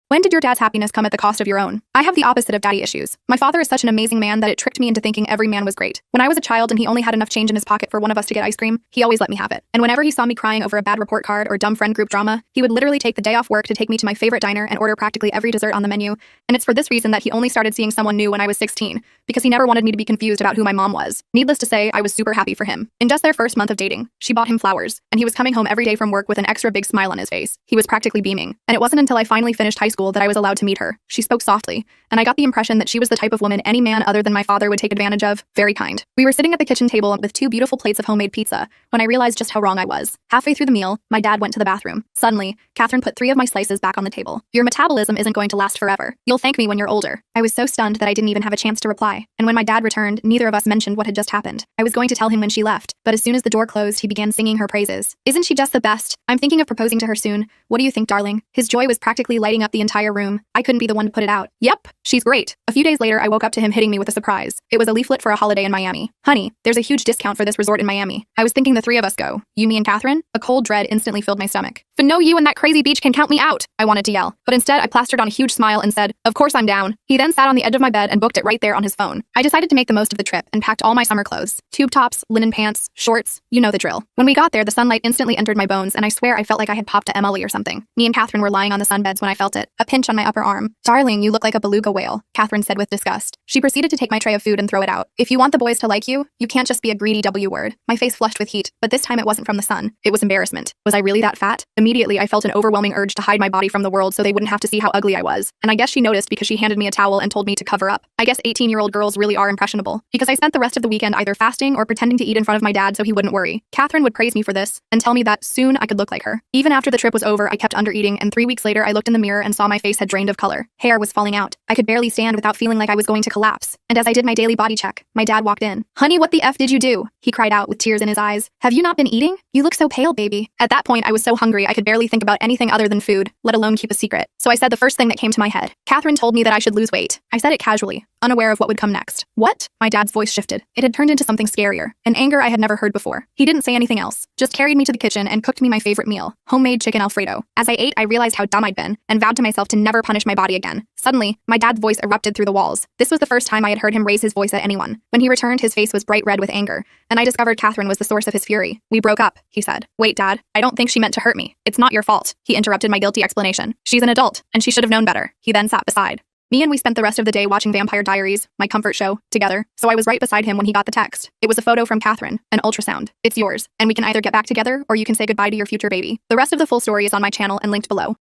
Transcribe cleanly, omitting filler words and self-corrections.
When did your dad's happiness come at the cost of your own? I have the opposite of daddy issues. My father is such an amazing man that it tricked me into thinking every man was great. When I was a child and he only had enough change in his pocket for one of us to get ice cream, he always let me have it. And whenever he saw me crying over a bad report card or dumb friend group drama, he would literally take the day off work to take me to my favorite diner and order practically every dessert on the menu. And it's for this reason that he only started seeing someone new when I was 16, because he never wanted me to be confused about who my mom was. Needless to say, I was super happy for him. In just their first month of dating, she bought him flowers, and he was coming home every day from work with an extra big smile on his face. He was practically beaming. And it wasn't until I finally finished high school that I was allowed to meet her. She spoke softly, and I got the impression that she was the type of woman any man other than my father would take advantage of. Very kind. We were sitting at the kitchen table with two beautiful plates of homemade pizza when I realized just how wrong I was. Halfway through the meal, my dad went to the bathroom. Suddenly, Catherine put 3 of my slices back on the table. Your metabolism isn't going to last forever. You'll thank me when you're older. I was so stunned that I didn't even have a chance to reply. And when my dad returned, neither of us mentioned what had just happened. I was going to tell him when she left, but as soon as the door closed, he began singing her praises. Isn't she just the best? I'm thinking of proposing to her soon. What do you think, darling? His joy was practically lighting up the entire room. I couldn't be the one to put it out. Yep, she's great. A few days later, I woke up to him hitting me with a surprise. It was a leaflet for a holiday in Miami. Honey, there's a huge discount for this resort in Miami. I was thinking the 3 of us go. You, me, and Catherine? A cold dread instantly filled my stomach. But no, you and that crazy beach can count me out, I wanted to yell. But instead, I plastered on a huge smile and said, of course I'm down. He then sat on the edge of my bed and booked it right there on his phone. I decided to make the most of the trip and packed all my summer clothes. Tube tops, linen pants, shorts, you know the drill. When we got there, the sunlight instantly entered my bones and I swear I felt like I had popped a Emily or something. Me and Catherine were lying on the sunbeds when I felt it. A pinch on my upper arm. Darling, you look like a beluga whale, Catherine said with disgust. She proceeded to take my tray of food and throw it out. If you want the boys to like you, you can't just be a greedy W word. My face flushed with heat, but this time it wasn't from the sun. It was embarrassment. Was I really that fat? Immediately, I felt an overwhelming urge to hide my body from the world so they wouldn't have to see how ugly I was. And I guess she noticed because she handed me a towel and told me to cover up. I guess 18-year-old girls really are impressionable. Because I spent the rest of the weekend either fasting or pretending to eat in front of my dad so he wouldn't worry. Catherine would praise me for this and tell me that soon I could look like her. Even after the trip was over, I kept under-eating, and 3 weeks later I looked in the mirror and saw my face had drained of color. Hair was falling out. I could barely stand without feeling like I was going to collapse. And as I did my daily body check, my dad walked in. Honey, what the F did you do? He cried out with tears in his eyes. Have you not been eating? You look so pale, baby. At that point, I was so hungry I could barely think about anything other than food, let alone keep a secret. So I said the first thing that came to my head. Catherine told me that I should lose weight. I said it casually, unaware of what would come next. What? My dad's voice shifted. It had turned into something scarier, an anger I had never heard before. He didn't say anything else, just carried me to the kitchen and cooked me my favorite meal, homemade chicken Alfredo. As I ate, I realized how dumb I'd been and vowed to myself to never punish my body again. Suddenly, my dad's voice erupted through the walls. This was the first time I had heard him raise his voice at anyone. When he returned, his face was bright red with anger, and I discovered Catherine was the source of his fury. We broke up, he said. Wait, Dad, I don't think she meant to hurt me. It's not your fault, he interrupted my guilty explanation. She's an adult, and she should have known better. He then sat beside me and we spent the rest of the day watching Vampire Diaries, my comfort show, together, so I was right beside him when he got the text. It was a photo from Catherine, an ultrasound. It's yours, and we can either get back together or you can say goodbye to your future baby. The rest of the full story is on my channel and linked below.